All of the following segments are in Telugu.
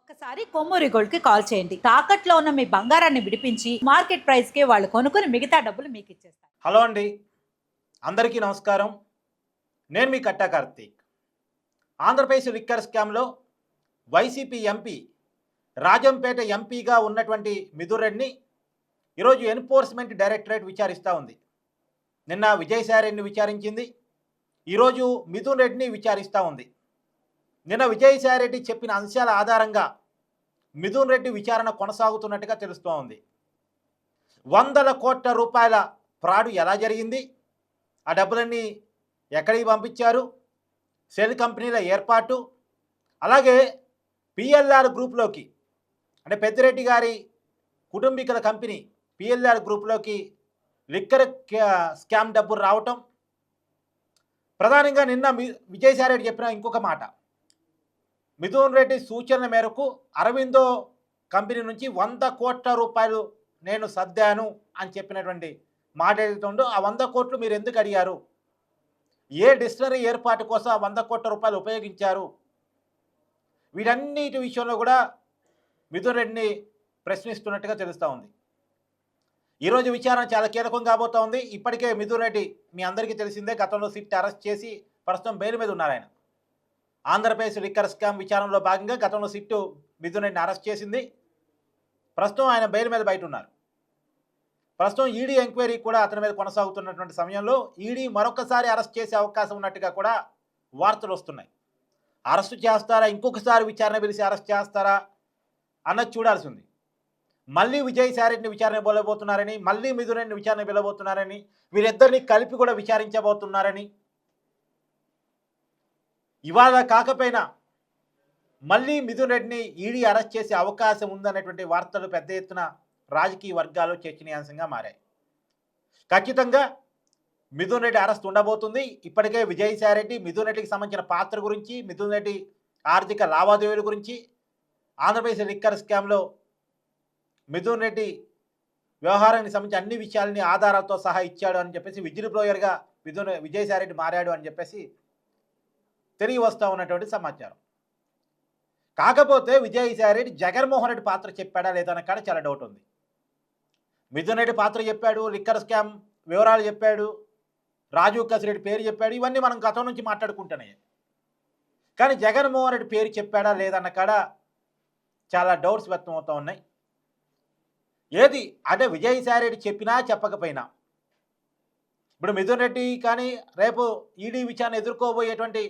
ఒక్కసారి కొమ్మూరి గోల్డ్‌కి కాల్ చేయండి. తాకట్టులో ఉన్న మీ బంగారాన్ని విడిపించి మార్కెట్ ప్రైస్‌కే వాళ్ళు కొనుక్కొని మిగతా డబ్బులు మీకు ఇచ్చేస్తారు. హలో అండి, అందరికీ నమస్కారం. నేను మీ కట్టా కార్తీక్. ఆంధ్రప్రదేశ్ లిక్కర్ స్కామ్లో వైసీపీ ఎంపీ రాజంపేట ఎంపీగా ఉన్నటువంటి మిథున్ రెడ్డిని ఈరోజు ఎన్ఫోర్స్మెంట్ డైరెక్టరేట్ విచారిస్తూ ఉంది. నిన్న విజయసాయిరెడ్డిని విచారించింది, ఈరోజు మిథున్ రెడ్డిని విచారిస్తూ ఉంది. నిన్న విజయసాయిరెడ్డి చెప్పిన అంశాల ఆధారంగా మిథున్ రెడ్డి విచారణ కొనసాగుతున్నట్టుగా తెలుస్తూ ఉంది. వందల కోట్ల రూపాయల ఫ్రాడ్ ఎలా జరిగింది, ఆ డబ్బులన్నీ ఎక్కడికి పంపించారు, సెల్ కంపెనీల ఏర్పాటు, అలాగే పిఎల్ఆర్ గ్రూప్లోకి అంటే పెద్దిరెడ్డి గారి కుటుంబీకుల కంపెనీ పిఎల్ఆర్ గ్రూప్లోకి లిక్కర్ స్కామ్ డబ్బులు రావటం, ప్రధానంగా నిన్న విజయసాయిరెడ్డి చెప్పిన ఇంకొక మాట, మిథున్ రెడ్డి సూచనల మేరకు అరవిందో కంపెనీ నుంచి 100 కోట్ల రూపాయలు నేను సర్దాను అని చెప్పినటువంటి మాట ఏదైతుందో ఆ 100 కోట్లు మీరు ఎందుకు అడిగారు, ఏ డిస్టిలరీ ఏర్పాటు కోసం ఆ 100 కోట్ల రూపాయలు ఉపయోగించారు, వీటన్నిటి విషయంలో కూడా మిథున్ రెడ్డిని ప్రశ్నిస్తున్నట్టుగా తెలుస్తూ ఉంది. ఈరోజు విచారణ చాలా కీలకం కాబోతూ ఉంది. ఇప్పటికే మిథున్ రెడ్డి మీ అందరికీ తెలిసిందే, గతంలో సిట్ అరెస్ట్ చేసి ప్రస్తుతం బెయిల్ మీద ఉన్నారు. ఆయన ఆంధ్రప్రదేశ్ లిక్కర్ స్కామ్ విచారణలో భాగంగా గతంలో సిట్టు మిథున్ రెడ్డిని అరెస్ట్ చేసింది. ప్రస్తుతం ఆయన బెయిల్ మీద బయట ఉన్నారు. ప్రస్తుతం ఈడీ ఎంక్వైరీ కూడా అతని మీద కొనసాగుతున్నటువంటి సమయంలో ఈడీ మరొకసారి అరెస్ట్ చేసే అవకాశం ఉన్నట్టుగా కూడా వార్తలు వస్తున్నాయి. అరెస్టు చేస్తారా, ఇంకొకసారి విచారణ పిలిచి అరెస్ట్ చేస్తారా అన్నది చూడాల్సి ఉంది. మళ్ళీ విజయసాయిరెడ్డిని విచారణ పిలవబోతున్నారని, మళ్ళీ మిథున్ రెడ్డిని విచారణ పిలవబోతున్నారని, వీరిద్దరిని కలిపి కూడా విచారించబోతున్నారని, ఇవాళ కాకపోయినా మళ్ళీ మిథున్ రెడ్డిని ఈడీ అరెస్ట్ చేసే అవకాశం ఉందనేటువంటి వార్తలు పెద్ద ఎత్తున రాజకీయ వర్గాల్లో చర్చనీయాంశంగా మారాయి. ఖచ్చితంగా మిథున్ రెడ్డి అరెస్ట్ ఉండబోతుంది. ఇప్పటికే విజయసాయిరెడ్డి మిథున్ రెడ్డికి సంబంధించిన పాత్ర గురించి, మిథున్ రెడ్డి ఆర్థిక లావాదేవీల గురించి, ఆంధ్రప్రదేశ్ లిక్కర్ స్కామ్లో మిథున్ రెడ్డి వ్యవహారానికి సంబంధించి అన్ని విషయాలని ఆధారాలతో సహా ఇచ్చాడు అని చెప్పేసి విజిల్ బ్లోయర్గా విజయసాయిరెడ్డి మారాడు అని చెప్పేసి తిరిగి వస్తూ ఉన్నటువంటి సమాచారం. కాకపోతే విజయసాయిరెడ్డి జగన్మోహన్ రెడ్డి పాత్ర చెప్పాడా లేదా అన్న కాడ చాలా డౌట్ ఉంది. మిథున్ రెడ్డి పాత్ర చెప్పాడు, లిక్కర్ స్కామ్ వివరాలు చెప్పాడు, రాజీవ్ కసిరెడ్డి పేరు చెప్పాడు, ఇవన్నీ మనం గతం నుంచి మాట్లాడుకుంటున్నాయి. కానీ జగన్మోహన్ రెడ్డి పేరు చెప్పాడా లేదన్న కాడ చాలా డౌట్స్ వ్యక్తం అవుతూ ఉన్నాయి. ఏది అంటే విజయసాయిరెడ్డి చెప్పినా చెప్పకపోయినా ఇప్పుడు మిథున్ రెడ్డి కానీ రేపు ఈడీ విచారణ ఎదుర్కోబోయేటువంటి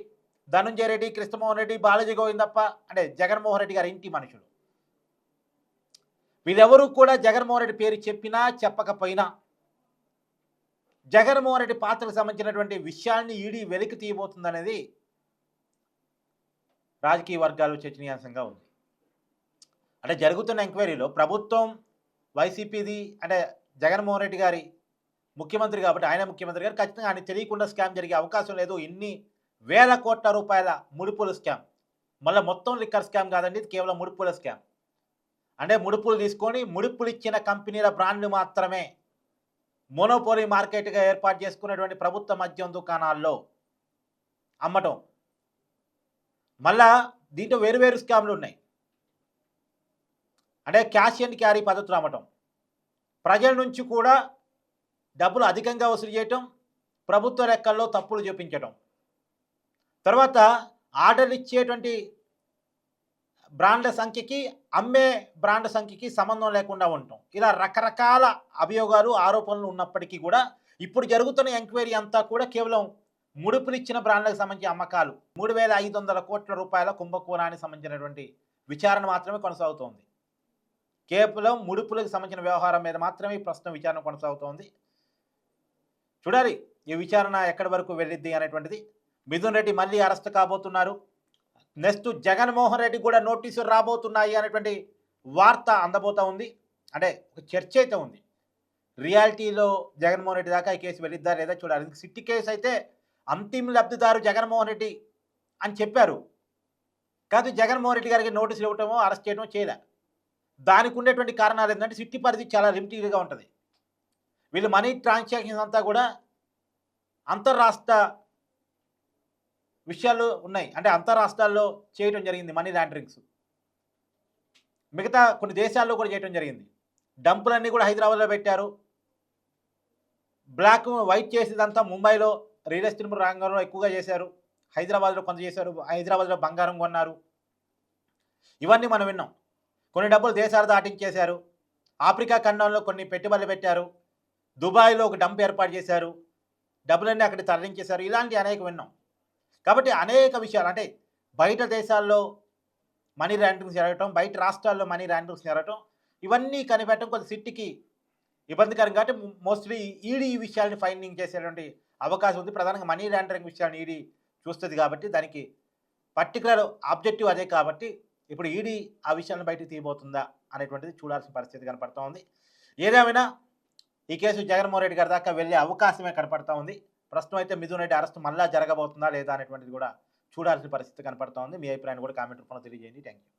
ధనుంజయ రెడ్డి, కృష్ణమోహన్ రెడ్డి, బాలాజీ గోవిందప్ప అంటే జగన్మోహన్ రెడ్డి గారి ఇంటి మనుషులు, వీళ్ళెవరూ కూడా జగన్మోహన్ రెడ్డి పేరు చెప్పినా చెప్పకపోయినా జగన్మోహన్ రెడ్డి పాత్రకు సంబంధించినటువంటి విషయాన్ని ఈడీ వెలికి తీయబోతుందనేది రాజకీయ వర్గాలు చర్చనీయాంశంగా ఉంది. అంటే జరుగుతున్న ఎంక్వైరీలో ప్రభుత్వం వైసీపీది అంటే జగన్మోహన్ రెడ్డి గారి ముఖ్యమంత్రి కాబట్టి ఆయన ముఖ్యమంత్రి గారు ఖచ్చితంగా ఆయన తెలియకుండా స్కామ్ జరిగే అవకాశం లేదు. ఇన్ని వేల కోట్ల రూపాయల ముడుపుల స్కామ్, మళ్ళీ మొత్తం లిక్కర్ స్కామ్ కాదండి, ఇది కేవలం ముడుపుల స్కామ్. అంటే ముడుపులు తీసుకొని ముడుపులు ఇచ్చిన కంపెనీల బ్రాండ్లు మాత్రమే మోనోపోలీ మార్కెట్గా ఏర్పాటు చేసుకున్నటువంటి ప్రభుత్వ మద్యం దుకాణాల్లో అమ్మటం. మళ్ళా దీంట్లో వేరువేరు స్కామ్లు ఉన్నాయి. అంటే క్యాష్ అండ్ క్యారీ పద్ధతులు అమ్మటం, ప్రజల నుంచి కూడా డబ్బులు అధికంగా వసూలు చేయటం, ప్రభుత్వ లెక్కల్లో తప్పులు చూపించటం, తర్వాత ఆర్డర్లు ఇచ్చేటువంటి బ్రాండ్ల సంఖ్యకి అమ్మే బ్రాండ్ సంఖ్యకి సంబంధం లేకుండా ఉండటం, ఇలా రకరకాల అభియోగాలు ఆరోపణలు ఉన్నప్పటికీ కూడా ఇప్పుడు జరుగుతున్న ఎంక్వైరీ అంతా కూడా కేవలం ముడుపులు ఇచ్చిన బ్రాండ్లకు సంబంధించిన అమ్మకాలు 3,500 కోట్ల రూపాయల కుంభకోణానికి సంబంధించినటువంటి విచారణ మాత్రమే కొనసాగుతోంది. కేవలం ముడుపులకు సంబంధించిన వ్యవహారం మీద మాత్రమే ప్రస్తుతం విచారణ కొనసాగుతోంది. చూడాలి ఈ విచారణ ఎక్కడి వరకు వెళ్ళిద్ది అనేటువంటిది. మిథున్ రెడ్డి మళ్ళీ అరెస్ట్ కాబోతున్నారు. నెక్స్ట్ జగన్మోహన్ రెడ్డి కూడా నోటీసులు రాబోతున్నాయి అనేటువంటి వార్త అందబోతూ ఉంది. అంటే ఒక చర్చ అయితే ఉంది. రియాలిటీలో జగన్మోహన్ రెడ్డి దాకా ఈ కేసు వెళ్ళిద్దా లేదా చూడాలి. సిట్టి కేసు అయితే అంతిమ లబ్ధిదారు జగన్మోహన్ రెడ్డి అని చెప్పారు, కాదు జగన్మోహన్ రెడ్డి గారికి నోటీసులు ఇవ్వటమో అరెస్ట్ చేయడమో చేయలే. దానికి ఉండేటువంటి కారణాలు ఏంటంటే సిట్టి పరిధి చాలా లిమిటెడ్గా ఉంటుంది. వీళ్ళు మనీ ట్రాన్సాక్షన్స్ అంతా కూడా అంతర్రాష్ట్ర విషయాలు ఉన్నాయి. అంటే అంతరాష్ట్రాల్లో చేయడం జరిగింది మనీ లాండరింగ్స్. మిగతా కొన్ని దేశాల్లో కూడా చేయడం జరిగింది. డంపులన్నీ కూడా హైదరాబాద్లో పెట్టారు. బ్లాక్ వైట్ చేసేదంతా ముంబైలో రియల్ ఎస్టేట్ రంగంలో ఎక్కువగా చేశారు. హైదరాబాద్లో కొంత చేశారు. హైదరాబాద్లో బంగారం కొన్నారు. ఇవన్నీ మనం విన్నాం. కొన్ని డబ్బులు దేశాలు దాటించేశారు. ఆఫ్రికా ఖండంలో కొన్ని పెట్టుబడులు పెట్టారు. దుబాయ్లో ఒక డంప్ ఏర్పాటు చేశారు. డబ్బులన్నీ అక్కడికి తరలించేశారు. ఇలాంటి అనేక విన్నాం. కాబట్టి అనేక విషయాలు అంటే బయట దేశాల్లో మనీ లాండరింగ్ జరగటం, బయట రాష్ట్రాల్లో మనీ లాండరింగ్ జరగటం, ఇవన్నీ కనిపెట్టడం కొంత సిట్టికి ఇబ్బందికరం. కాబట్టి మోస్ట్లీ ఈడీ ఈ విషయాన్ని ఫైండింగ్ చేసేటువంటి అవకాశం ఉంది. ప్రధానంగా మనీ లాండరింగ్ విషయాన్ని ఈడీ చూస్తుంది కాబట్టి దానికి పర్టికులర్ ఆబ్జెక్టివ్ అదే కాబట్టి ఇప్పుడు ఈడీ ఆ విషయాన్ని బయటకు తీయబోతుందా అనేటువంటిది చూడాల్సిన పరిస్థితి కనపడతా ఉంది. ఏదేమైనా ఈ కేసు జగన్మోహన్ రెడ్డి గారి దాకా వెళ్ళే అవకాశమే కనపడతా ఉంది. ప్రస్తుతం అయితే మిథున్ రెడ్డి అరెస్ట్ మళ్ళా జరగబోతుందా లేదా అనేటువంటిది కూడా చూడాల్సిన పరిస్థితి కనపడతా ఉంది. మీ అభిప్రాయాన్ని కూడా కామెంట్ రూపంలో తెలియజేయండి. Thank you.